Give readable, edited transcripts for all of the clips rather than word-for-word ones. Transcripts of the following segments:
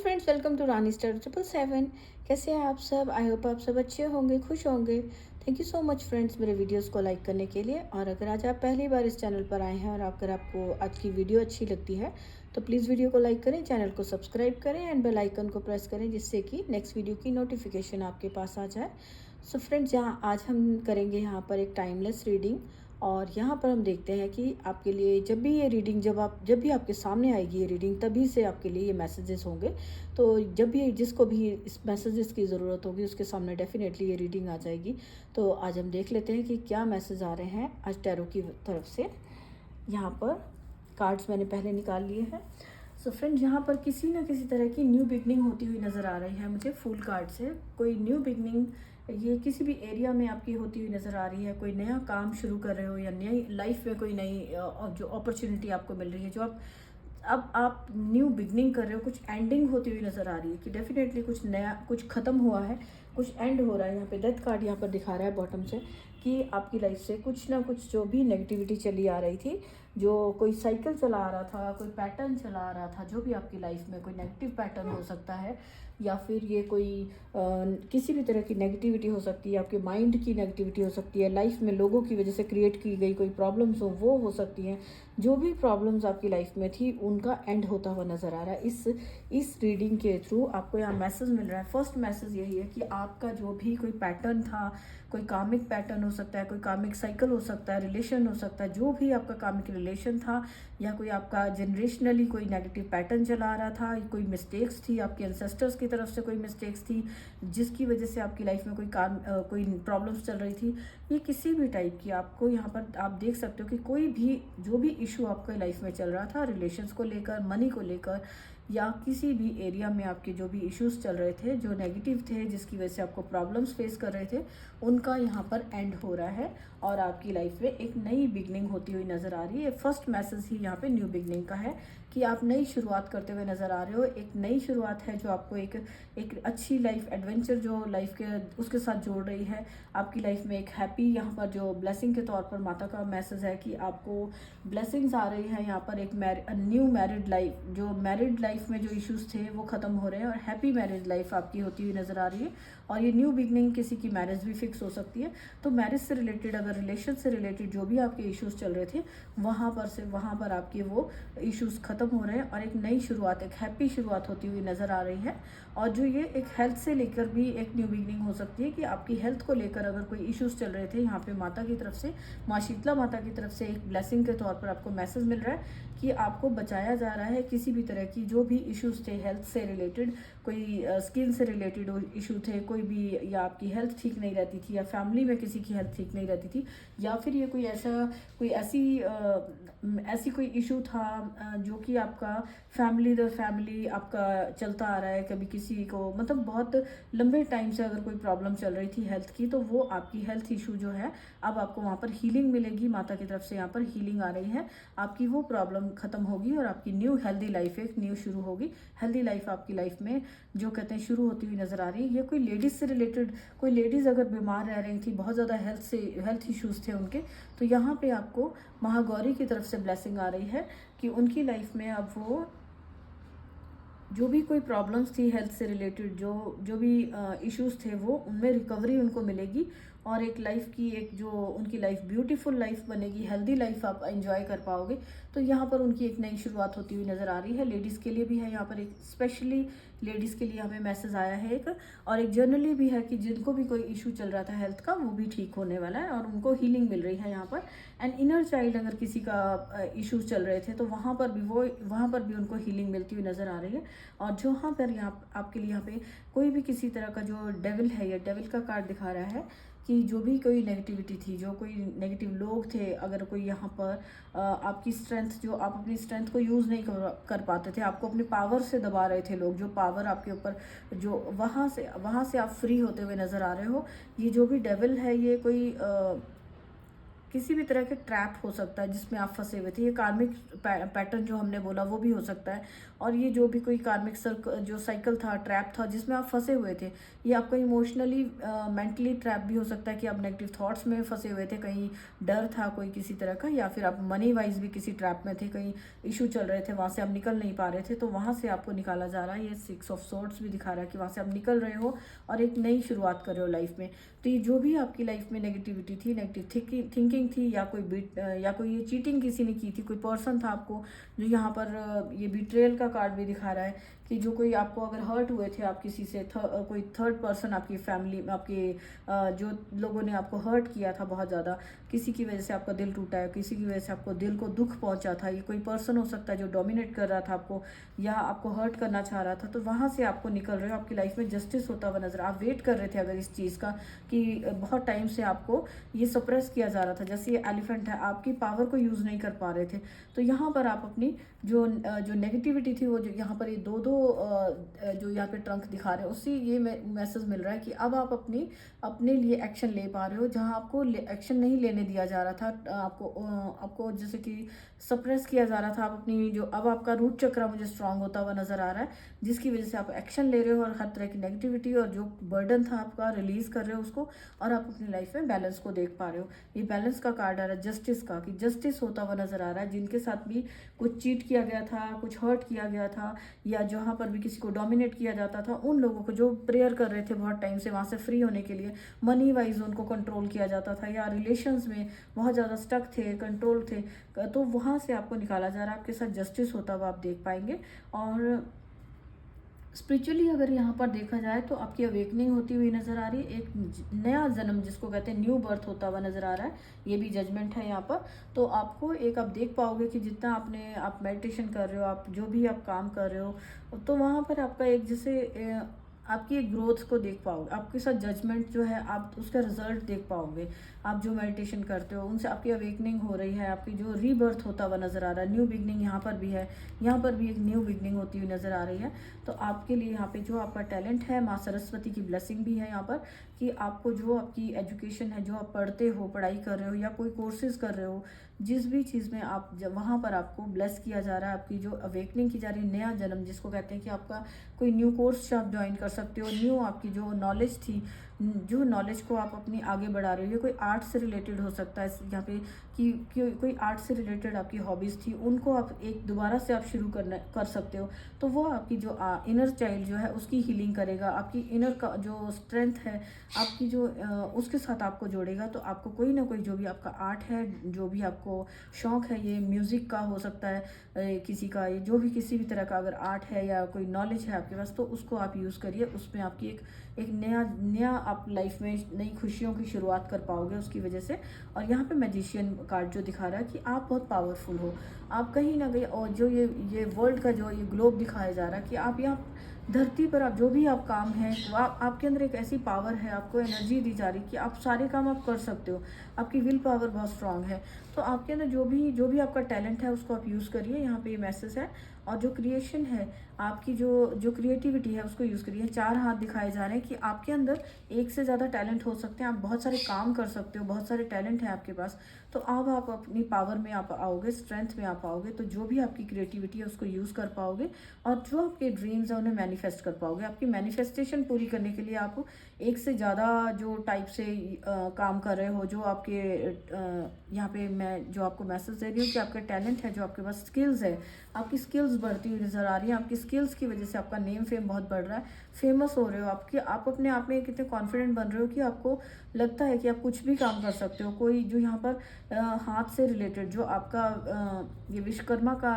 Friends, welcome to Rani star 777। कैसे हैं आप सब? आई होप आप सब अच्छे होंगे, खुश होंगे। Thank you so much friends मेरे वीडियोस को लाइक करने के लिए। और अगर आज आप पहली बार इस चैनल पर आए हैं और अगर आपको आज की वीडियो अच्छी लगती है तो प्लीज़ वीडियो को लाइक करें, चैनल को सब्सक्राइब करें एंड बेल आइकन को प्रेस करें जिससे कि नेक्स्ट वीडियो की नोटिफिकेशन आपके पास आ जाए। सो फ्रेंड्स, यहाँ आज हम करेंगे यहाँ पर एक टाइमलेस रीडिंग। और यहाँ पर हम देखते हैं कि आपके लिए जब भी ये रीडिंग जब भी आपके सामने आएगी ये रीडिंग, तभी से आपके लिए ये मैसेजेस होंगे। तो जब भी जिसको भी इस मैसेजेस की ज़रूरत होगी उसके सामने डेफिनेटली ये रीडिंग आ जाएगी। तो आज हम देख लेते हैं कि क्या मैसेज आ रहे हैं आज टैरो की तरफ से। यहाँ पर कार्ड्स मैंने पहले निकाल लिए हैं। सो फ्रेंड्स, यहाँ पर किसी ना किसी तरह की न्यू बिगनिंग होती हुई नज़र आ रही है मुझे फुल कार्ड से। कोई न्यू बिगनिंग ये किसी भी एरिया में आपकी होती हुई नज़र आ रही है। कोई नया काम शुरू कर रहे हो या नई लाइफ में कोई नई जो अपॉर्चुनिटी आपको मिल रही है, जो अब आप न्यू बिगनिंग कर रहे हो, कुछ एंडिंग होती हुई नज़र आ रही है कि डेफिनेटली कुछ नया, कुछ ख़त्म हुआ है, कुछ एंड हो रहा है। यहाँ पे डेथ कार्ड यहाँ पर दिखा रहा है बॉटम से कि आपकी लाइफ से कुछ ना कुछ जो भी नेगेटिविटी चली आ रही थी, जो कोई साइकिल चला आ रहा था, कोई पैटर्न चला आ रहा था, जो भी आपकी लाइफ में कोई नेगेटिव पैटर्न हो सकता है या फिर ये कोई किसी भी तरह की नेगेटिविटी हो सकती है, आपके माइंड की नेगेटिविटी हो सकती है, लाइफ में लोगों की वजह से क्रिएट की गई कोई प्रॉब्लम्स वो हो सकती हैं। जो भी प्रॉब्लम्स आपकी लाइफ में थी उनका एंड होता हुआ नज़र आ रहा है। इस रीडिंग के थ्रू आपको यहाँ मैसेज मिल रहा है। फर्स्ट मैसेज यही है कि आपका जो भी कोई पैटर्न था, कोई कामिक पैटर्न हो सकता है, कोई कामिक साइकिल हो सकता है, रिलेशन हो सकता है, जो भी आपका कामिक रिलेशन था या कोई आपका जनरेशनली कोई नेगेटिव पैटर्न चला आ रहा था, कोई मिस्टेक्स थी, आपके एंसेस्टर्स की तरफ से कोई मिस्टेक्स थी जिसकी वजह से आपकी लाइफ में कोई प्रॉब्लम्स चल रही थी, ये किसी भी टाइप की आपको यहाँ पर आप देख सकते हो कि कोई भी जो भी इशू आपके लाइफ में चल रहा था, रिलेशंस को लेकर, मनी को लेकर या किसी भी एरिया में आपके जो भी इश्यूज चल रहे थे, जो नेगेटिव थे, जिसकी वजह से आपको प्रॉब्लम्स फेस कर रहे थे, उनका यहाँ पर एंड हो रहा है और आपकी लाइफ में एक नई बिगनिंग होती हुई नज़र आ रही है। फर्स्ट मैसेज ही यहाँ पे न्यू बिगनिंग का है कि आप नई शुरुआत करते हुए नज़र आ रहे हो। एक नई शुरुआत है जो आपको एक अच्छी लाइफ एडवेंचर जो लाइफ के उसके साथ जोड़ रही है। आपकी लाइफ में एक हैप्पी यहाँ पर जो ब्लेसिंग के तौर पर माता का मैसेज है कि आपको ब्लेसिंग्स आ रही है। यहाँ पर एक न्यू मैरिड लाइफ, जो मैरिड लाइफ में जो इश्यूज थे वो ख़त्म हो रहे हैं और हैप्पी मैरिज लाइफ आपकी होती हुई नज़र आ रही है। और ये न्यू बिगनिंग किसी की मैरिज भी फिक्स हो सकती है। तो मैरिज से रिलेटेड, अगर रिलेशन से रिलेटेड जो भी आपके इश्यूज चल रहे थे वहाँ पर आपके वो इश्यूज ख़त्म हो रहे हैं और एक नई शुरुआत, एक हैप्पी शुरुआत होती हुई नज़र आ रही है। और जो ये एक हेल्थ से लेकर भी एक न्यू बिगनिंग हो सकती है कि आपकी हेल्थ को लेकर अगर कोई इश्यूज चल रहे थे, यहाँ पे माता की तरफ से, माँ शीतला माता की तरफ से एक ब्लेसिंग के तौर पर आपको मैसेज मिल रहा है कि आपको बचाया जा रहा है किसी भी तरह की जो भी इश्यूज थे हेल्थ से रिलेटेड, कोई स्किन से रिलेटेड इशू थे, कोई भी, या आपकी हेल्थ ठीक नहीं रहती थी या फैमिली में किसी की हेल्थ ठीक नहीं रहती थी, या फिर ये कोई ऐसी कोई इशू था जो कि आपका फैमिली आपका चलता आ रहा है। कभी किसी को मतलब बहुत लंबे टाइम से अगर कोई प्रॉब्लम चल रही थी हेल्थ की, तो वो आपकी हेल्थ इशू जो है अब आपको वहाँ पर हीलिंग मिलेगी। माता की तरफ से यहाँ पर हीलिंग आ रही है, आपकी वो प्रॉब्लम ख़त्म होगी और आपकी न्यू हेल्दी लाइफ एक न्यू शुरू होगी। हेल्दी लाइफ आपकी लाइफ में जो कहते हैं शुरू होती हुई नज़र आ रही है। ये कोई लेडीज़ से रिलेटेड, कोई लेडीज़ अगर बीमार रह रही थी, बहुत ज़्यादा हेल्थ इश्यूज़ थे उनके, तो यहाँ पे आपको महागौरी की तरफ से ब्लेसिंग आ रही है कि उनकी लाइफ में अब वो जो भी कोई प्रॉब्लम्स थी हेल्थ से रिलेटेड, जो भी इश्यूज थे, वो उनमें रिकवरी उनको मिलेगी और एक लाइफ की, एक जो उनकी लाइफ ब्यूटीफुल लाइफ बनेगी, हेल्दी लाइफ आप एंजॉय कर पाओगे। तो यहाँ पर उनकी एक नई शुरुआत होती हुई नज़र आ रही है। लेडीज़ के लिए भी है यहाँ पर, एक स्पेशली लेडीज़ के लिए हमें मैसेज आया है एक, और एक जनरली भी है कि जिनको भी कोई इशू चल रहा था हेल्थ का वो भी ठीक होने वाला है और उनको हीलिंग मिल रही है यहाँ पर। एंड इनर चाइल्ड अगर किसी का इश्यूज चल रहे थे तो वहाँ पर भी उनको हीलिंग मिलती हुई नज़र आ रही है। और जहाँ पर यहाँ आपके लिए यहाँ पे कोई भी किसी तरह का जो डेविल है, या डेविल का कार्ड दिखा रहा है कि जो भी कोई नेगेटिविटी थी, जो कोई नेगेटिव लोग थे, अगर कोई यहाँ पर आपकी स्ट्रेंथ, जो आप अपनी स्ट्रेंथ को यूज़ नहीं कर पाते थे, आपको अपने पावर से दबा रहे थे लोग, जो पावर आपके ऊपर, जो वहाँ से आप फ्री होते हुए नज़र आ रहे हो। ये जो भी डेविल है, ये कोई किसी भी तरह के ट्रैप हो सकता है जिसमें आप फंसे हुए थे। ये कार्मिक पैटर्न जो हमने बोला वो भी हो सकता है। और ये जो भी कोई कार्मिक जो साइकिल था, ट्रैप था जिसमें आप फंसे हुए थे, ये आपका इमोशनली मेंटली ट्रैप भी हो सकता है कि आप नेगेटिव थॉट्स में फंसे हुए थे, कहीं डर था कोई किसी तरह का, या फिर आप मनी वाइज भी किसी ट्रैप में थे, कहीं इशू चल रहे थे, वहाँ से आप निकल नहीं पा रहे थे, तो वहाँ से आपको निकाला जा रहा है। ये 6 ऑफ सोर्ड्स भी दिखा रहा है कि वहाँ से आप निकल रहे हो और एक नई शुरुआत कर रहे हो लाइफ में। तो ये जो भी आपकी लाइफ में नेगेटिविटी थी, नेगेटिव थिंकिंग थी, या कोई या कोई ये चीटिंग किसी ने की थी, कोई पर्सन था आपको जो यहाँ पर ये बिट्रेयल का कार्ड भी दिखा रहा है कि जो कोई आपको अगर हर्ट हुए थे आप किसी से, कोई थर्ड पर्सन आपकी फैमिली में, आपके जो लोगों ने आपको हर्ट किया था बहुत ज़्यादा, किसी की वजह से आपका दिल टूटा है, किसी की वजह से आपको दिल को दुख पहुंचा था, ये कोई पर्सन हो सकता है जो डोमिनेट कर रहा था आपको या आपको हर्ट करना चाह रहा था, तो वहाँ से आपको निकल रहे हो। आपकी लाइफ में जस्टिस होता हुआ नजर, आप वेट कर रहे थे अगर इस चीज़ का कि बहुत टाइम से आपको ये सप्रेस किया जा रहा था, जैसे ये एलिफेंट है, आपकी पावर को यूज़ नहीं कर पा रहे थे, तो यहाँ पर आप अपनी जो नेगेटिविटी थी वो जो यहाँ पर ये दो जो यहाँ पे ट्रंक दिखा रहे हैं उससे ये मैसेज मिल रहा है कि अब आप अपने लिए एक्शन ले पा रहे हो, जहाँ आपको एक्शन नहीं लेने दिया जा रहा था, आपको जैसे कि सप्रेस किया जा रहा था। आप अपनी जो अब आपका रूट चक्र मुझे स्ट्रांग होता हुआ नजर आ रहा है, जिसकी वजह से आप एक्शन ले रहे हो और हर तरह की नेगेटिविटी और जो बर्डन था आपका रिलीज कर रहे हो उसको, और आप अपनी लाइफ में बैलेंस को देख पा रहे हो। ये बैलेंस का कार्ड आ रहा है जस्टिस का, कि जस्टिस होता हुआ नजर आ रहा है। जिनके साथ भी कुछ चीट किया गया था, कुछ हर्ट किया गया था, या जहाँ पर भी किसी को डोमिनेट किया जाता था, उन लोगों को जो प्रेयर कर रहे थे बहुत टाइम से वहाँ से फ्री होने के लिए, मनी वाइज उनको कंट्रोल किया जाता था, या रिलेशंस में बहुत ज़्यादा स्टक थे, कंट्रोल थे, तो वहाँ से आपको निकाला जा रहा है। आपके साथ जस्टिस होता हुआ आप देख पाएंगे। और स्पिरिचुअली अगर यहाँ पर देखा जाए तो आपकी अवेकनिंग होती हुई नज़र आ रही है, एक नया जन्म जिसको कहते हैं न्यू बर्थ होता हुआ नज़र आ रहा है। ये भी जजमेंट है यहाँ पर। तो आपको एक आप देख पाओगे कि जितना आप मेडिटेशन कर रहे हो, आप जो भी आप काम कर रहे हो, तो वहाँ पर आपका एक जैसे आपकी एक ग्रोथ को देख पाओगे, आपके साथ जजमेंट जो है आप उसका रिजल्ट देख पाओगे। आप जो मेडिटेशन करते हो उनसे आपकी अवेकनिंग हो रही है, आपकी जो रीबर्थ होता हुआ नज़र आ रहा है, न्यू बिगनिंग यहाँ पर भी है, यहाँ पर भी एक न्यू बिगनिंग होती हुई नज़र आ रही है। तो आपके लिए यहाँ पे जो आपका टैलेंट है, माँ सरस्वती की ब्लेसिंग भी है यहाँ पर, कि आपको जो आपकी एजुकेशन है, जो आप पढ़ते हो, पढ़ाई कर रहे हो या कोई कोर्सेज कर रहे हो, जिस भी चीज़ में आप जब वहाँ पर आपको ब्लेस किया जा रहा है, आपकी जो अवेकनिंग की जा रही है, नया जन्म जिसको कहते हैं, कि आपका कोई न्यू कोर्स आप ज्वाइन कर सकते हो, न्यू आपकी जो नॉलेज थी, जो नॉलेज को आप अपनी आगे बढ़ा रहे हो, ये कोई आर्ट से रिलेटेड हो सकता है यहाँ पे, कि कोई आर्ट से रिलेटेड आपकी हॉबीज़ थी उनको आप एक दोबारा से आप शुरू कर सकते हो। तो वो आपकी जो इनर चाइल्ड जो है उसकी हीलिंग करेगा, आपकी इनर का जो स्ट्रेंथ है आपकी जो उसके साथ आपको जोड़ेगा। तो आपको कोई ना कोई जो भी आपका आर्ट है, जो भी आपको शौक़ है, ये म्यूज़िक का हो सकता है, किसी का ये जो भी किसी भी तरह का अगर आर्ट है या कोई नॉलेज है आपके पास, तो उसको आप यूज़ करिए। उसमें आपकी एक नया आप लाइफ में नई खुशियों की शुरुआत कर पाओगे उसकी वजह से। और यहाँ पे मैजिशियन कार्ड जो दिखा रहा है कि आप बहुत पावरफुल हो, आप कहीं ना कहीं, और जो ये वर्ल्ड का जो ये ग्लोब दिखाया जा रहा है कि आप यहाँ धरती पर आप जो भी आप काम है, वो आपके अंदर एक ऐसी पावर है, आपको एनर्जी दी जा रही है कि आप सारे काम आप कर सकते हो, आपकी विल पावर बहुत स्ट्रांग है। तो आपके अंदर जो भी आपका टैलेंट है उसको आप यूज़ करिए, यहाँ पे ये मैसेज है। और जो क्रिएशन है आपकी, जो क्रिएटिविटी है उसको यूज़ करिए। 4 हाथ दिखाए जा रहे हैं कि आपके अंदर एक से ज़्यादा टैलेंट हो सकते हैं, आप बहुत सारे काम कर सकते हो, बहुत सारे टैलेंट है आपके पास। तो अब आप अपनी पावर में आप आओगे, स्ट्रेंथ में आप आओगे, तो जो भी आपकी क्रिएटिविटी है उसको यूज़ कर पाओगे, और जो आपके ड्रीम्स हैं उन्हें मैनिफेस्ट कर पाओगे। आपकी मैनिफेस्टेशन पूरी करने के लिए आप एक से ज़्यादा जो टाइप से काम कर रहे हो, जो आपके यहाँ पे मैं जो आपको मैसेज दे रही हूँ कि आपका टैलेंट है, जो आपके पास स्किल्स है, आपकी स्किल्स बढ़ती हुई नज़र आ रही है। आपकी स्किल्स की वजह से आपका नेम फेम बहुत बढ़ रहा है, फेमस हो रहे हो, आप अपने आप में कितने कॉन्फिडेंट बन रहे हो कि आपको लगता है कि आप कुछ भी काम कर सकते हो। कोई जो यहाँ पर हाथ से रिलेटेड जो आपका ये विश्वकर्मा का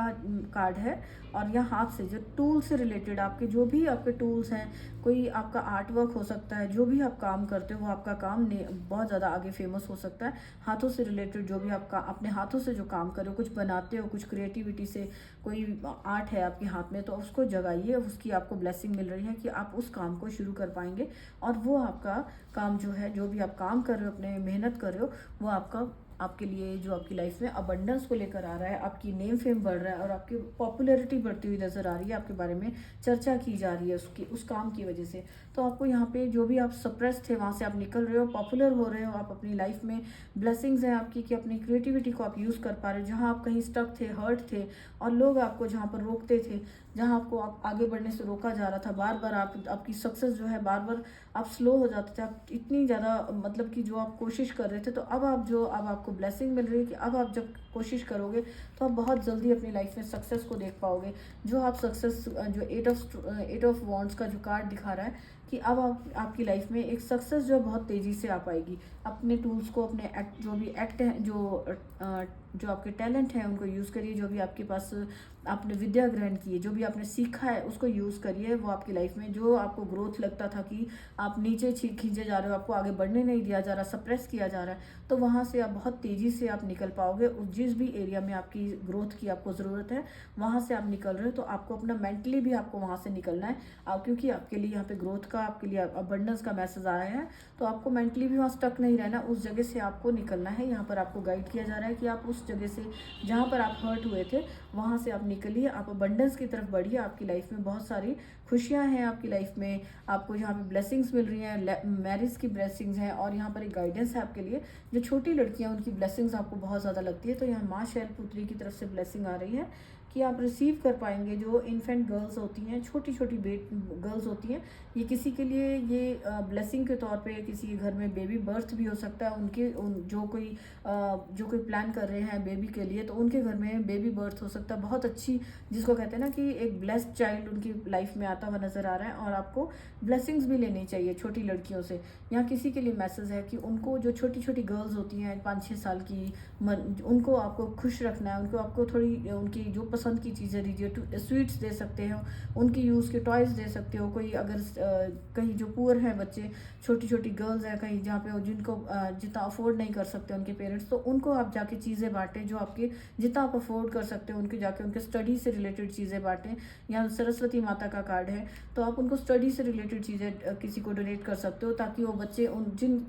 कार्ड है, और यह हाथ से जो टूल से रिलेटेड आपके जो भी आपके टूल्स हैं, कोई आपका आर्ट वर्क हो सकता है, जो भी आप काम करते हो वो आपका काम बहुत ज़्यादा आगे फेमस हो सकता है। हाथों से रिलेटेड जो भी आपका अपने हाथों से जो काम कर रहे हो, कुछ बनाते हो, कुछ क्रिएटिविटी से कोई आर्ट है आपके हाथ में, तो उसको जगाइए, उसकी आपको ब्लेसिंग मिल रही है कि आप उस काम को शुरू कर पाएंगे। और वो आपका काम जो है, जो भी आप काम कर रहे हो, अपने मेहनत कर रहे हो, वो आपका आपके लिए जो आपकी लाइफ में अबंडेंस को लेकर आ रहा है, आपकी नेम फेम बढ़ रहा है और आपकी पॉपुलैरिटी बढ़ती हुई नज़र आ रही है, आपके बारे में चर्चा की जा रही है उसकी उस काम की वजह से। तो आपको यहाँ पे जो भी आप सप्रेस थे वहाँ से आप निकल रहे हो, पॉपुलर हो रहे हो, आप अपनी लाइफ में ब्लेसिंग्स हैं आपकी कि अपनी क्रिएटिविटी को आप यूज़ कर पा रहे हो। जहाँ आप कहीं स्टक थे, हर्ट थे और लोग आपको जहाँ पर रोकते थे, जहाँ आपको आप आगे बढ़ने से रोका जा रहा था, बार बार आपकी सक्सेस जो है बार बार आप स्लो हो जाते थे, आप इतनी ज़्यादा मतलब कि जो आप कोशिश कर रहे थे, तो अब आपको ब्लेसिंग मिल रही है कि अब आप जब कोशिश करोगे तो आप बहुत जल्दी अपनी लाइफ में सक्सेस को देख पाओगे। जो आप सक्सेस जो एट ऑफ वॉन्ड्स का जो कार्ड दिखा रहा है कि अब आपकी लाइफ में एक सक्सेस जो है बहुत तेज़ी से आ पाएगी। अपने टूल्स को, अपने एक्ट जो भी एक्ट हैं, जो आपके टैलेंट हैं उनको यूज़ करिए। जो भी आपके पास आपने विद्या ग्रहण की है, जो भी आपने सीखा है उसको यूज़ करिए। वो आपकी लाइफ में जो आपको ग्रोथ लगता था कि आप नीचे खींचे जा रहे हो, आपको आगे बढ़ने नहीं दिया जा रहा, सप्रेस किया जा रहा है, तो वहाँ से आप बहुत तेज़ी से आप निकल पाओगे। उस जिस भी एरिया में आपकी ग्रोथ की आपको ज़रूरत है वहाँ से आप निकल रहे हो, तो आपको अपना मेंटली भी आपको वहाँ से निकलना है। क्योंकि आपके लिए यहाँ पे ग्रोथ का, आपके लिए अबंडेंस का मैसेज आया है, तो आपको मेंटली भी वहाँ स्टक नहीं रहना, उस जगह से आपको निकलना है। यहाँ पर आपको गाइड किया जा रहा है कि आप उस जगह से जहाँ पर आप हर्ट हुए थे वहाँ से आप निकलिए, आप अबंडेंस की तरफ बढ़िए। आपकी लाइफ में बहुत सारी खुशियाँ हैं, आपकी लाइफ में आपको यहाँ पे ब्लेसिंग्स मिल रही हैं, मैरिज की ब्लेसिंग्स हैं और यहाँ पर एक गाइडेंस है आपके लिए। जो छोटी लड़कियाँ उनकी ब्लेसिंग्स आपको बहुत ज़्यादा लगती है, तो यहाँ माँ शैलपुत्री की तरफ से ब्लेसिंग आ रही है कि आप रिसीव कर पाएंगे। जो इन्फेंट गर्ल्स होती हैं, छोटी छोटी गर्ल्स होती हैं, ये किसी के लिए ये ब्लेसिंग के तौर पे किसी के घर में बेबी बर्थ भी हो सकता है। जो कोई प्लान कर रहे हैं बेबी के लिए, तो उनके घर में बेबी बर्थ हो सकता है। बहुत अच्छी, जिसको कहते हैं ना कि एक ब्लेस्ड चाइल्ड उनकी लाइफ में आता हुआ नज़र आ रहा है और आपको ब्लेसिंग्स भी लेनी चाहिए छोटी लड़कियों से। यहाँ किसी के लिए मैसेज है कि उनको, जो छोटी छोटी गर्ल्स होती हैं 5-6 साल की, उनको आपको खुश रखना है, उनको आपको थोड़ी उनकी जो पसंद की चीज़ें दीजिए। स्वीट्स दे सकते हो, उनकी यूज़ के टॉयज़ दे सकते हो। कोई अगर कहीं जो पुअर हैं बच्चे, छोटी छोटी गर्ल्स हैं कहीं जहाँ पे जिनको जितना अफोर्ड नहीं कर सकते उनके पेरेंट्स, तो उनको आप जाके चीज़ें बांटें। जो आपके जितना आप अफोर्ड कर सकते हो उनके जाके उनके स्टडी से रिलेटेड चीज़ें बांटें। यहाँ सरस्वती माता का कार्ड है, तो आप उनको स्टडी से रिलेटेड चीज़ें किसी को डोनेट कर सकते हो, ताकि वो बच्चे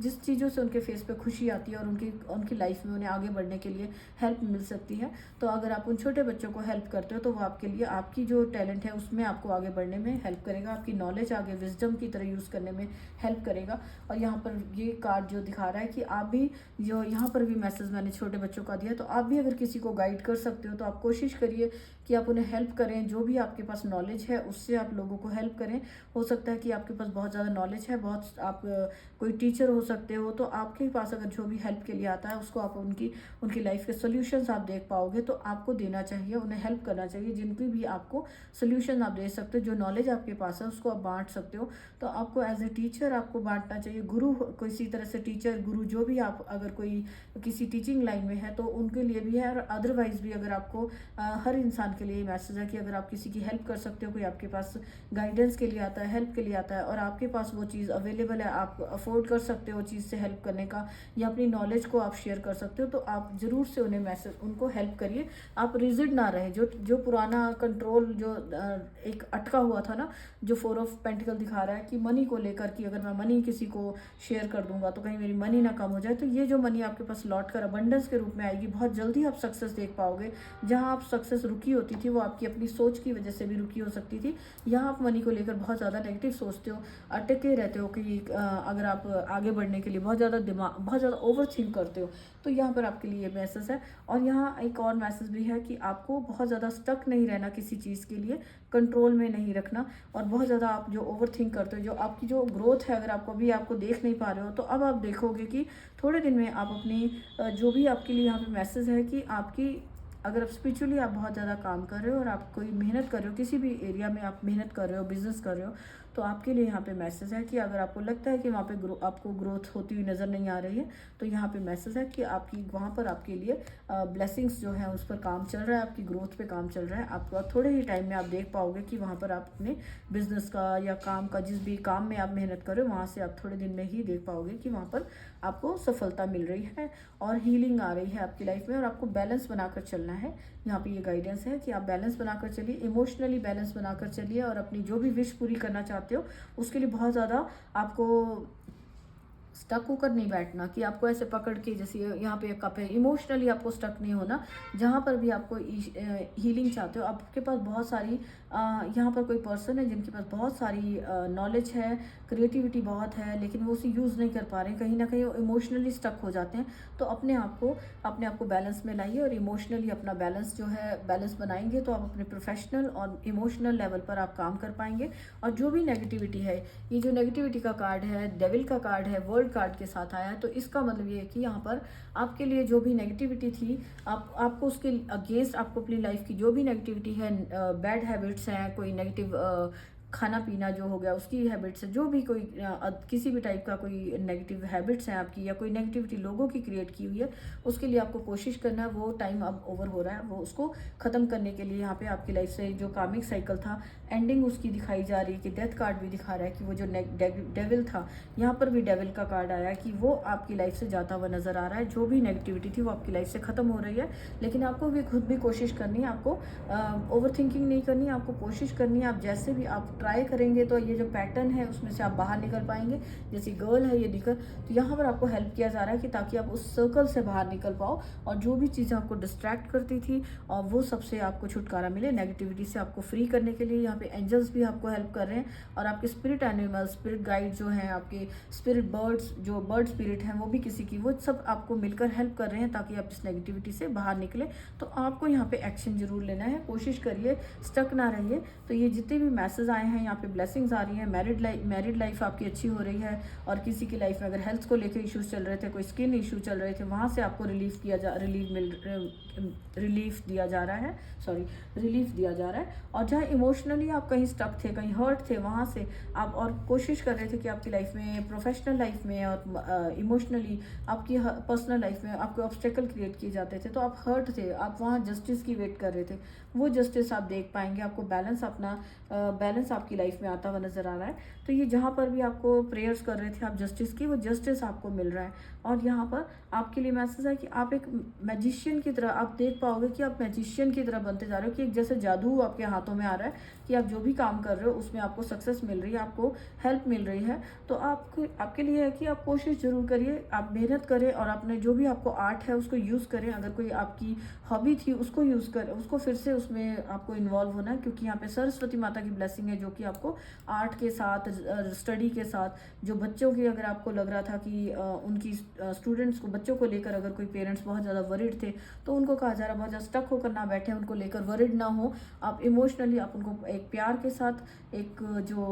जिस चीज़ों से उनके फेस पे खुशी आती है और उनकी लाइफ में उन्हें आगे बढ़ने के लिए हेल्प मिल सकती है। तो अगर आप उन छोटे बच्चों को हेल्प करते हो तो वो आपके लिए, आपकी जो टैलेंट है उसमें आपको आगे बढ़ने में हेल्प करेगा, आपकी नॉलेज आगे विजडम की तरह यूज़ करने में हेल्प करेगा। और यहाँ पर ये कार्ड जो दिखा रहा है कि आप भी, जो यहाँ पर भी मैसेज मैंने छोटे बच्चों का दिया, तो आप भी अगर किसी को गाइड कर सकते हो तो आप कोशिश करिए कि आप उन्हें हेल्प करें। जो भी आपके पास नॉलेज है उससे आप लोगों को हेल्प करें। हो सकता है कि आपके पास बहुत ज़्यादा नॉलेज है, बहुत आप कोई टीचर हो सकते हो, तो आपके पास अगर जो भी हेल्प के लिए आता है उसको आप उनकी लाइफ के सोल्यूशंस आप देख पाओगे, तो आपको देना चाहिए, उन्हें हेल्प करना चाहिए। जिनकी भी आपको सोल्यूशन आप दे सकते हो, जो नॉलेज आपके पास है उसको आप बांट सकते हो, तो आपको एज ए टीचर आपको बांटना चाहिए। गुरु, किसी तरह से टीचर, गुरु, जो भी आप अगर कोई किसी टीचिंग लाइन में है तो उनके लिए भी है। और अदरवाइज भी अगर आपको हर इंसान के लिए मैसेज है कि अगर आप किसी की हेल्प कर सकते हो, कोई आपके पास गाइडेंस के लिए आता है, हेल्प के लिए आता है और आपके पास वो चीज़ अवेलेबल है, आप अफोर्ड कर सकते हो चीज़ से हेल्प करने का, या अपनी नॉलेज को आप शेयर कर सकते हो, तो आप ज़रूर से उनको हेल्प करिए। आप रिजिड ना रहे। जो पुराना कंट्रोल जो एक अटका हुआ था ना, जो 4 ऑफ पेंटिकल दिखा रहा है कि मनी को लेकर, कि अगर मैं मनी किसी को शेयर कर दूंगा तो कहीं मेरी मनी ना कम हो जाए, तो ये जो मनी आपके पास लौट कर अबंडेंस के रूप में आएगी। बहुत जल्दी आप सक्सेस देख पाओगे। जहाँ आप सक्सेस रुकी होती थी वो आपकी अपनी सोच की वजह से भी रुकी हो सकती थी। यहाँ आप मनी को लेकर बहुत ज़्यादा नेगेटिव सोचते हो, अटके रहते हो कि अगर आप आगे बढ़ने के लिए बहुत ज़्यादा ओवर थिंक करते हो, तो यहाँ पर आपके लिए मैसेज है। और यहाँ एक और मैसेज भी है कि आपको बहुत ज़्यादा स्टक नहीं रहना किसी चीज़ के लिए, कंट्रोल में नहीं रखना। और बहुत ज़्यादा आप जो ओवर थिंक करते हो, जो आपकी जो ग्रोथ है, अगर आपको देख नहीं पा रहे हो, तो अब आप देखोगे कि थोड़े दिन में आप अपनी जो भी आपके लिए यहाँ पे मैसेज है कि आपकी, अगर आप स्पिरिचुअली आप बहुत ज़्यादा काम कर रहे हो और आप कोई मेहनत कर रहे हो, किसी भी एरिया में आप मेहनत कर रहे हो, बिजनेस कर रहे हो, तो आपके लिए यहाँ पे मैसेज है कि अगर आपको लगता है कि वहाँ पे आपको ग्रोथ होती हुई नज़र नहीं आ रही है, तो यहाँ पे मैसेज है कि वहाँ पर आपके लिए ब्लेसिंग्स जो है उस पर काम चल रहा है, आपकी ग्रोथ पे काम चल रहा है। आपको थोड़े ही टाइम में आप देख पाओगे कि वहाँ पर आप अपने बिजनेस का या काम का, जिस भी काम में आप मेहनत कर रहे हो, वहाँ से आप थोड़े दिन में ही देख पाओगे कि वहाँ पर आपको सफलता मिल रही है और हीलिंग आ रही है आपकी लाइफ में। और आपको बैलेंस बनाकर चलना है। यहाँ पे ये गाइडेंस है कि आप बैलेंस बनाकर चलिए, इमोशनली बैलेंस बनाकर चलिए, और अपनी जो भी विश पूरी करना चाहते हो उसके लिए बहुत ज़्यादा आपको स्टक होकर नहीं बैठना कि आपको ऐसे पकड़ के, जैसे यहाँ पे कप है, इमोशनली आपको स्टक नहीं होना। जहाँ पर भी आपको हीलिंग चाहते हो, आपके पास बहुत सारी यहाँ पर कोई पर्सन है जिनके पास बहुत सारी नॉलेज है, क्रिएटिविटी बहुत है, लेकिन वो उसे यूज़ नहीं कर पा रहे हैं, कहीं ना कहीं वो इमोशनली स्टक हो जाते हैं। तो अपने आप को बैलेंस में लाइए और इमोशनली अपना बैलेंस जो है बैलेंस बनाएंगे तो आप अपने प्रोफेशनल और इमोशनल लेवल पर आप काम कर पाएंगे। और जो भी नेगेटिविटी है, ये जो नेगेटिविटी का कार्ड है, डेविल का कार्ड है, वर्ल्ड कार्ड के साथ आया है, तो इसका मतलब ये है कि यहाँ पर आपके लिए जो भी नेगेटिविटी थी, आपको उसके अगेंस्ट, आपको अपनी लाइफ की जो भी नेगेटिविटी है, बैड हैबिट्स हैं, कोई नेगेटिव खाना पीना जो हो गया उसकी हैबिट्स है, जो भी कोई किसी भी टाइप का कोई नेगेटिव हैबिट्स हैं आपकी, या कोई नेगेटिविटी लोगों की क्रिएट की हुई है, उसके लिए आपको कोशिश करना है। वो टाइम अब ओवर हो रहा है, वो उसको ख़त्म करने के लिए यहाँ पे आपकी लाइफ से जो कार्मिक साइकिल था, एंडिंग उसकी दिखाई जा रही है। कि डेथ कार्ड भी दिखा रहा है कि वो जो डेविल था, यहाँ पर भी डेविल का कार्ड आया कि वो आपकी लाइफ से जाता हुआ नजर आ रहा है। जो भी नेगेटिविटी थी वो आपकी लाइफ से ख़त्म हो रही है, लेकिन आपको भी खुद भी कोशिश करनी है। आपको ओवर थिंकिंग नहीं करनी है, आपको कोशिश करनी है। आप जैसे भी आप ट्राई करेंगे तो ये जो पैटर्न है उसमें से आप बाहर निकल पाएंगे। जैसी गर्ल है ये दिक्कत, तो यहाँ पर आपको हेल्प किया जा रहा है कि ताकि आप उस सर्कल से बाहर निकल पाओ और जो भी चीज़ें आपको डिस्ट्रैक्ट करती थी और वो सबसे आपको छुटकारा मिले। नेगेटिविटी से आपको फ्री करने के लिए यहाँ पे एंजल्स भी आपको हेल्प कर रहे हैं, और आपके स्पिरिट एनिमल, स्पिरिट गाइड जो हैं, आपके स्पिरिट बर्ड्स, जो बर्ड स्पिरिट हैं, वो भी किसी की, वो सब आपको मिलकर हेल्प कर रहे हैं ताकि आप इस नेगेटिविटी से बाहर निकले। तो आपको यहाँ पे एक्शन जरूर लेना है, कोशिश करिए, स्टक ना रहिए। तो ये जितने भी मैसेज आए हैं, यहाँ पे ब्लेसिंग्स आ रही हैं। मैरिड लाइफ आपकी अच्छी हो रही है, और किसी की लाइफ में अगर हेल्थ को लेकर इश्यूज चल रहे थे, कोई स्किन इशू चल रहे थे, वहाँ से आपको रिलीफ दिया जा रहा है। और जहाँ इमोशनली आप कहीं स्टक थे, कहीं हर्ट थे, वहाँ से आप और कोशिश कर रहे थे कि आपकी लाइफ में, प्रोफेशनल लाइफ में और इमोशनली आपकी पर्सनल लाइफ में आपको ऑब्स्टेकल क्रिएट किए जाते थे, तो आप हर्ट थे, आप वहाँ जस्टिस की वेट कर रहे थे। वो जस्टिस आप देख पाएंगे, आपको बैलेंस आपकी लाइफ में आता हुआ नजर आ रहा है। तो ये जहाँ पर भी आपको प्रेयर्स कर रहे थे आप जस्टिस की, वो जस्टिस आपको मिल रहा है। और यहाँ पर आपके लिए मैसेज है कि आप एक मैजिशियन की तरह, आप देख पाओगे कि आप मैजिशियन की तरह बनते जा रहे हो, कि एक जैसे जादू आपके हाथों में आ रहा है कि आप जो भी काम कर रहे हो उसमें आपको सक्सेस मिल रही है, आपको हेल्प मिल रही है। तो आपके लिए है कि आप कोशिश जरूर करिए, आप मेहनत करें, और आपने जो भी आपको आर्ट है उसको यूज़ करें। अगर कोई आपकी हॉबी थी उसको यूज़ करें, उसको फिर से उसमें आपको इन्वॉल्व होना है, क्योंकि यहाँ पे सरस्वती माता की ब्लेसिंग है, जो कि आपको आर्ट के साथ, स्टडी के साथ, जो बच्चों की, अगर आपको लग रहा था कि उनकी स्टूडेंट्स को, बच्चों को लेकर अगर कोई पेरेंट्स बहुत ज़्यादा वरिड थे, तो उनको कहा जा रहा है बहुत ज़्यादा स्टक होकर ना बैठे, उनको लेकर वरिड ना हो। आप इमोशनली आप उनको एक प्यार के साथ, एक जो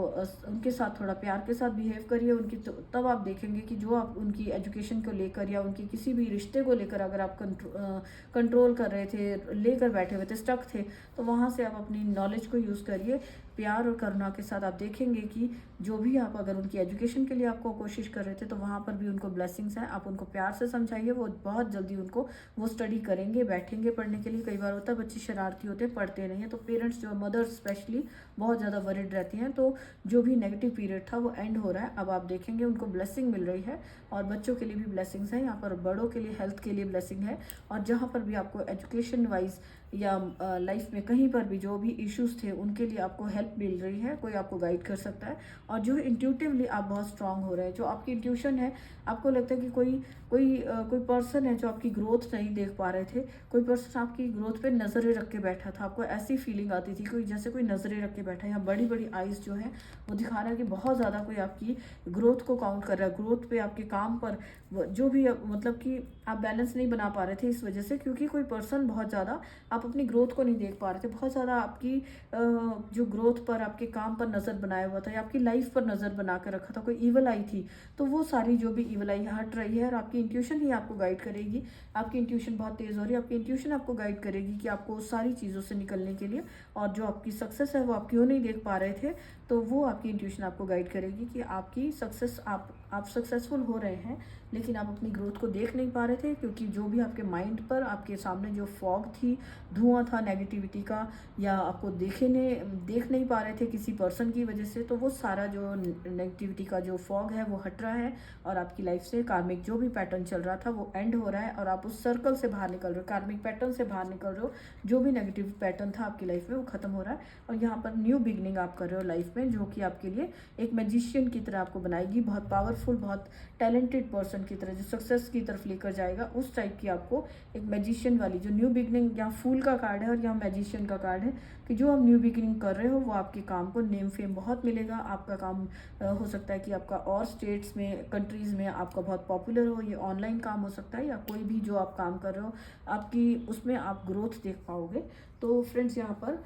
उनके साथ थोड़ा प्यार के साथ बिहेव करिए उनकी, तो तब आप देखेंगे कि जो आप उनकी एजुकेशन को लेकर या उनकी किसी भी रिश्ते को लेकर अगर आप कंट्रोल कर रहे थे, लेकर बैठे हुए थे, स्टक थे, तो वहाँ से आप अपनी नॉलेज को यूज़ करिए प्यार और करुणा के साथ। आप देखेंगे कि जो भी आप अगर उनकी एजुकेशन के लिए आपको कोशिश कर रहे थे, तो वहाँ पर भी उनको ब्लेसिंग्स हैं। आप उनको प्यार से समझाइए, वो बहुत जल्दी वो स्टडी करेंगे, बैठेंगे पढ़ने के लिए। कई बार होता है बच्चे शरारती होते हैं, पढ़ते नहीं हैं, तो पेरेंट्स जो मदर्स स्पेशली बहुत ज़्यादा वरिड रहती हैं। तो जो भी नेगेटिव पीरियड था वो एंड हो रहा है, अब आप देखेंगे उनको ब्लेसिंग मिल रही है। और बच्चों के लिए भी ब्लेसिंग्स हैं, यहाँ पर बड़ों के लिए हेल्थ के लिए ब्लेसिंग है। और जहाँ पर भी आपको एजुकेशन वाइज या लाइफ में कहीं पर भी जो भी इश्यूज थे उनके लिए आपको हेल्प मिल रही है, कोई आपको गाइड कर सकता है। और जो इंट्यूटिवली आप बहुत स्ट्रांग हो रहे हैं, जो आपकी इंट्यूशन है, आपको लगता है कि कोई पर्सन है जो आपकी ग्रोथ नहीं देख पा रहे थे, कोई पर्सन आपकी ग्रोथ पे नज़रें रख के बैठा था, आपको ऐसी फीलिंग आती थी कोई जैसे कोई नज़रें रख के बैठा है। यहाँ बड़ी बड़ी आइज़ जो है वो दिखा रहा है कि बहुत ज़्यादा कोई आपकी ग्रोथ को काउंट कर रहा है, ग्रोथ पे, आपके काम पर, जो भी मतलब कि आप बैलेंस नहीं बना पा रहे थे इस वजह से, क्योंकि कोई पर्सन बहुत ज़्यादा, आप अपनी ग्रोथ को नहीं देख पा रहे थे, बहुत ज़्यादा आपकी जो ग्रोथ पर, आपके काम पर नज़र बनाया हुआ था, या आपकी लाइफ पर नज़र बना कर रखा था, कोई ईवल आई थी। तो वो सारी जो भी ईवल आई हट रही है, और आपकी इंट्यूशन ही आपको गाइड करेगी। आपकी इंट्यूशन बहुत तेज़ हो रही है, आपकी इंट्यूशन आपको गाइड करेगी कि आपको उस सारी चीज़ों से निकलने के लिए, और जो आपकी सक्सेस है वो आप क्यों नहीं देख पा रहे थे, तो वो आपकी इंट्यूशन आपको गाइड करेगी कि आपकी सक्सेस, आप सक्सेसफुल हो रहे हैं, लेकिन आप अपनी ग्रोथ को देख नहीं पा रहे थे, क्योंकि जो भी आपके माइंड पर, आपके सामने जो फॉग थी, धुआं था नेगेटिविटी का, या आपको देख नहीं पा रहे थे किसी पर्सन की वजह से, तो वो सारा जो नेगेटिविटी का जो फॉग है वो हट रहा है, और आपकी लाइफ से कार्मिक जो भी पैटर्न चल रहा था वो एंड हो रहा है, और आप उस सर्कल से बाहर निकल रहे हो, कार्मिक पैटर्न से बाहर निकल रहे हो। जो भी नेगेटिव पैटर्न था आपकी लाइफ में वो खत्म हो रहा है, और यहाँ पर न्यू बिगनिंग आप कर रहे हो लाइफ में। में, जो कि आपके लिए एक मैजिशियन की तरह आपको बनाएगी, बहुत पावरफुल, बहुत टैलेंटेड पर्सन की तरह, जो सक्सेस की तरफ लेकर जाएगा, उस टाइप की आपको एक मैजिशियन वाली, जो न्यू बिगनिंग, यहाँ फूल का कार्ड है और यहाँ मैजिशियन का कार्ड है कि जो आप न्यू बिगनिंग कर रहे हो वो आपके काम को नेम फेम बहुत मिलेगा। आपका काम हो सकता है कि आपका और स्टेट्स में, कंट्रीज़ में आपका बहुत पॉपुलर हो, ये ऑनलाइन काम हो सकता है या कोई भी जो आप काम कर रहे हो आपकी उसमें आप ग्रोथ देख पाओगे। तो फ्रेंड्स, यहाँ पर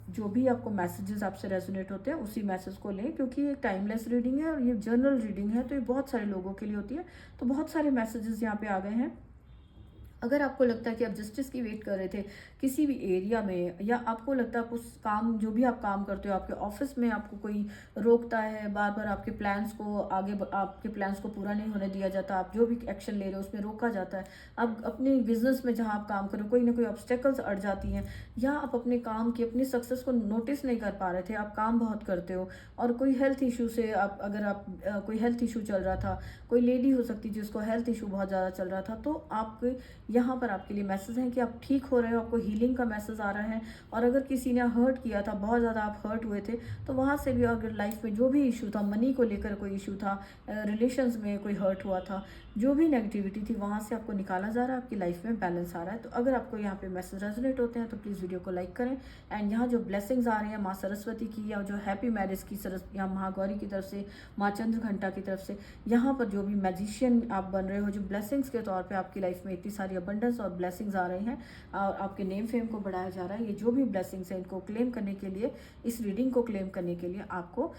जो भी आपको मैसेजेस आपसे रेजोनेट होते हैं उसी मैसेज को लें, क्योंकि ये टाइमलेस रीडिंग है और ये जर्नल रीडिंग है, तो ये बहुत सारे लोगों के लिए होती है। तो बहुत सारे मैसेजेस यहाँ पे आ गए हैं। अगर आपको लगता है कि आप जस्टिस की वेट कर रहे थे किसी भी एरिया में, या आपको लगता है आप उस काम, जो भी आप काम करते हो, आपके ऑफिस में आपको कोई रोकता है, बार बार आपके प्लान्स को आपके प्लान्स को पूरा नहीं होने दिया जाता, आप जो भी एक्शन ले रहे हो उसमें रोका जाता है, आप अपने बिजनेस में जहाँ आप काम कर रहे हो कोई ना कोई ऑब्स्टेकल्स अड़ जाती हैं, या आप अपने काम की, अपनी सक्सेस को नोटिस नहीं कर पा रहे थे, आप काम बहुत करते हो और कोई हेल्थ इशू से कोई हेल्थ इशू चल रहा था, कोई लेडी हो सकती है जिसको हेल्थ इशू बहुत ज़्यादा चल रहा था, तो आप यहाँ पर आपके लिए मैसेज है कि आप ठीक हो रहे हो, आपको हीलिंग का मैसेज आ रहा है। और अगर किसी ने हर्ट किया था, बहुत ज़्यादा आप हर्ट हुए थे, तो वहाँ से भी अगर लाइफ में जो भी इशू था, मनी को लेकर कोई इशू था, रिलेशंस में कोई हर्ट हुआ था, जो भी नेगेटिविटी थी वहाँ से आपको निकाला जा रहा है, आपकी लाइफ में बैलेंस आ रहा है। तो अगर आपको यहाँ पे मैसेज रेजोनेट होते हैं तो प्लीज़ वीडियो को लाइक करें। एंड यहाँ जो ब्लेसिंग्स आ रही हैं माँ सरस्वती की, या जो हैप्पी मैरिज की यहाँ महागौरी की तरफ से, माँ चंद्रघंटा की तरफ से, यहाँ पर जो भी मैजिशियन आप बन रहे हो, जो ब्लेसिंग्स के तौर पे आपकी लाइफ में इतनी सारी अबंडेंस और ब्लेसिंग्स आ रही हैं और आपके नेम फेम को बढ़ाया जा रहा है, ये जो भी ब्लेसिंग्स हैं इनको क्लेम करने के लिए, इस रीडिंग को क्लेम करने के लिए आपको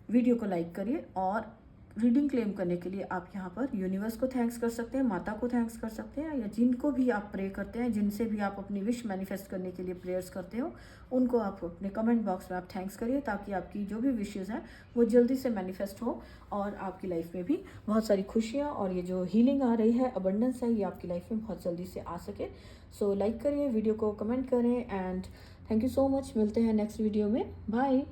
वीडियो को लाइक करिए। और रीडिंग क्लेम करने के लिए आप यहाँ पर यूनिवर्स को थैंक्स कर सकते हैं, माता को थैंक्स कर सकते हैं, या जिनको भी आप प्रे करते हैं, जिनसे भी आप अपनी विश मैनिफेस्ट करने के लिए प्रेयर्स करते हो, उनको आप अपने कमेंट बॉक्स में आप थैंक्स करिए, ताकि आपकी जो भी विशेज़ हैं वो जल्दी से मैनिफेस्ट हो और आपकी लाइफ में भी बहुत सारी खुशियाँ और ये जो हीलिंग आ रही है, अबंडेंस है, ये आपकी लाइफ में बहुत जल्दी से आ सके। सो लाइक करिए, वीडियो को कमेंट करें and thank you so much. मिलते हैं नेक्स्ट वीडियो में। बाय।